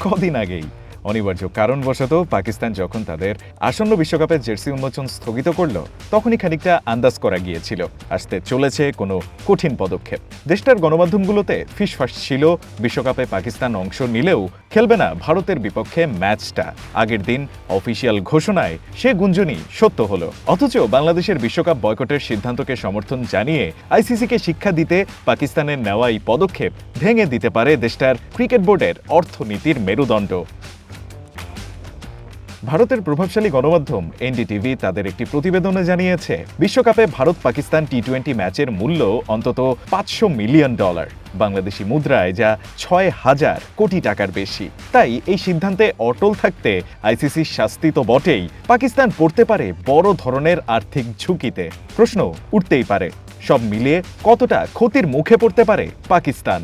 কদিন আগেই অনিবার্য কারণবশত পাকিস্তান যখন তাদের আসন্ন বিশ্বকাপের জার্সি উন্মোচন স্থগিত করল, তখনই খানিকটা আন্দাজ করা গিয়েছিল আসতে চলেছে কোনো কঠিন পদক্ষেপ। দেশটার গণমাধ্যমগুলোতে ফিসফাস ছিল বিশ্বকাপে পাকিস্তান অংশ নিলেও খেলবে না ভারতের বিপক্ষে ম্যাচটা। আগের দিন অফিসিয়াল ঘোষণায় সে গুঞ্জনই সত্য হলো। অথচ বাংলাদেশের বিশ্বকাপ বয়কটের সিদ্ধান্তকে সমর্থন জানিয়ে আইসিসিকে শিক্ষা দিতে পাকিস্তানের নেওয়া এই পদক্ষেপ ভেঙে দিতে পারে দেশটার ক্রিকেট বোর্ডের অর্থনীতির মেরুদণ্ড। ভারতের প্রভাবশালী গণমাধ্যম এনডিটিভি তাদের একটি প্রতিবেদনে জানিয়েছে, বিশ্বকাপে ভারত পাকিস্তান টি-20 ম্যাচের মূল্য অন্তত $500 মিলিয়ন, বাংলাদেশি মুদ্রায় যা ৬,০০০ কোটি টাকার বেশি। তাই এই সিদ্ধান্তে অটল থাকতে আইসিসির শাস্তি তো বটেই, পাকিস্তান পড়তে পারে বড় ধরনের আর্থিক ঝুঁকিতে। প্রশ্ন উঠতেই পারে, সব মিলিয়ে কতটা ক্ষতির মুখে পড়তে পারে পাকিস্তান?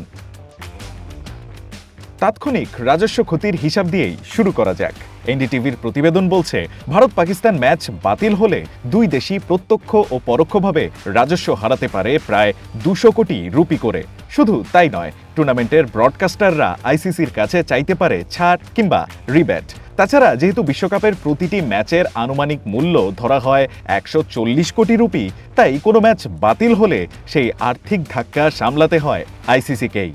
তাৎক্ষণিক রাজস্ব ক্ষতির হিসাব দিয়েই শুরু করা যাক। এনডিটিভির প্রতিবেদন বলছে, ভারত পাকিস্তান ম্যাচ বাতিল হলে দুই দেশই প্রত্যক্ষ ও পরোক্ষভাবে রাজস্ব হারাতে পারে প্রায় ২০০ কোটি রুপি করে। শুধু তাই নয়, টুর্নামেন্টের ব্রডকাস্টাররা আইসিসির কাছে চাইতে পারে ছাড় কিংবা রিব্যাট। তাছাড়া যেহেতু বিশ্বকাপের প্রতিটি ম্যাচের আনুমানিক মূল্য ধরা হয় ১৪০ কোটি রুপি, তাই কোনো ম্যাচ বাতিল হলে সেই আর্থিক ধাক্কা সামলাতে হয় আইসিসিকেই।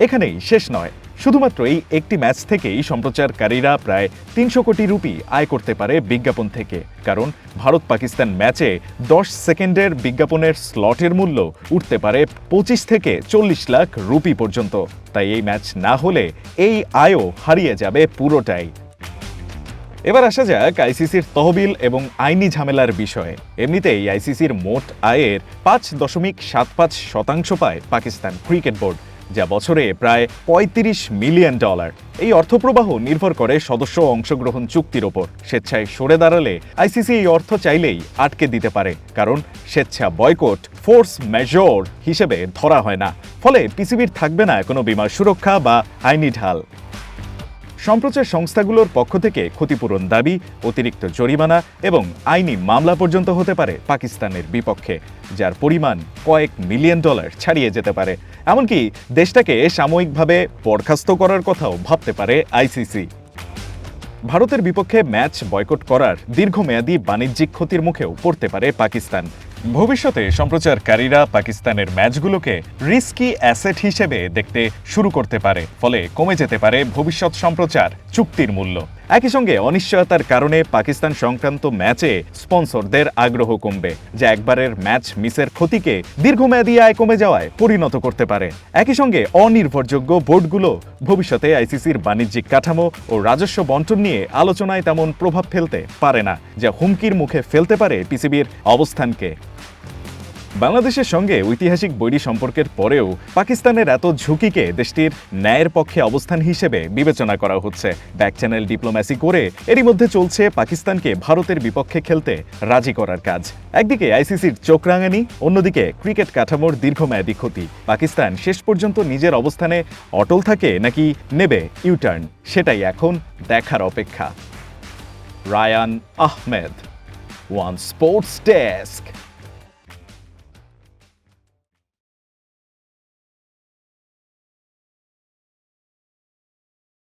এখানেই শেষ নয়, শুধুমাত্র এই একটি ম্যাচ থেকেই সম্প্রচারকারীরা প্রায় ৩০০ কোটি রুপি আয় করতে পারে বিজ্ঞাপন থেকে। কারণ ভারত পাকিস্তান ম্যাচে ১০ সেকেন্ডের বিজ্ঞাপনের স্লটের মূল্য উঠতে পারে ২৫ থেকে ৪০ লাখ রুপি পর্যন্ত। তাই এই ম্যাচ না হলে এই আয়ও হারিয়ে যাবে পুরোটাই। এবার আসা যাক আইসিসির তহবিল এবং আইনি ঝামেলার বিষয়ে। এমনিতেই আইসিসির মোট আয়ের ৫.৭৫% পায় পাকিস্তান ক্রিকেট বোর্ড, যা বছরে প্রায় $৩৫ মিলিয়ন। এই অর্থপ্রবাহ নির্ভর করে সদস্য অংশগ্রহণ চুক্তির ওপর। স্বেচ্ছায় সরে দাঁড়ালে আইসিসি এই অর্থ চাইলেই আটকে দিতে পারে, কারণ স্বেচ্ছা বয়কট ফোর্স মেজর হিসেবে ধরা হয় না। ফলে পিসিবির থাকবে না কোনো বীমা সুরক্ষা বা আইনি ঢাল। সম্প্রচার সংস্থাগুলোর পক্ষ থেকে ক্ষতিপূরণ দাবি, অতিরিক্ত জরিমানা এবং আইনি মামলা পর্যন্ত হতে পারে পাকিস্তানের বিপক্ষে, যার পরিমাণ কয়েক মিলিয়ন ডলার ছাড়িয়ে যেতে পারে। এমনকি দেশটাকে সাময়িকভাবে বরখাস্ত করার কথাও ভাবতে পারে আইসিসি। ভারতের বিপক্ষে ম্যাচ বয়কট করার দীর্ঘমেয়াদী বাণিজ্যিক ক্ষতির মুখেও পড়তে পারে পাকিস্তান। ভবিষ্যতে সম্প্রচারকারীরা পাকিস্তানের ম্যাচগুলোকে রিস্কি অ্যাসেট হিসেবে দেখতে শুরু করতে পারে, ফলে কমে যেতে পারে ভবিষ্যৎ সম্প্রচার চুক্তির মূল্য। একই সঙ্গে অনিশ্চয়তার কারণে পাকিস্তান সংক্রান্ত ম্যাচে স্পন্সরদের আগ্রহ কমবে, যা একবারের ম্যাচ মিসের ক্ষতিকে দীর্ঘমেয়াদী আয় কমে যাওয়ায় পরিণত করতে পারে। একই সঙ্গে অনির্ভরযোগ্য বোর্ডগুলো ভবিষ্যতে আইসিসির বাণিজ্যিক কাঠামো ও রাজস্ব বণ্টন নিয়ে আলোচনায় তেমন প্রভাব ফেলতে পারে না, যা হুমকির মুখে ফেলতে পারে পিসিবির অবস্থানকে। বাংলাদেশের সঙ্গে ঐতিহাসিক বৈরী সম্পর্কের পরেও পাকিস্তানের এত ঝুঁকিকে দেশটির ন্যায়ের পক্ষে অবস্থান হিসেবে বিবেচনা করা হচ্ছে। ব্যাক চ্যানেল ডিপ্লোম্যাসি করে এরই মধ্যে চলছে পাকিস্তানকে ভারতের বিপক্ষে খেলতে রাজি করার কাজ। একদিকে আইসিসির চোখ রাঙানি, অন্যদিকে ক্রিকেট কাঠামোর দীর্ঘমেয়াদী ক্ষতি। পাকিস্তান শেষ পর্যন্ত নিজের অবস্থানে অটল থাকে নাকি নেবে ইউটার্ন, সেটাই এখন দেখার অপেক্ষা। Rayan Ahmed, one sports desk.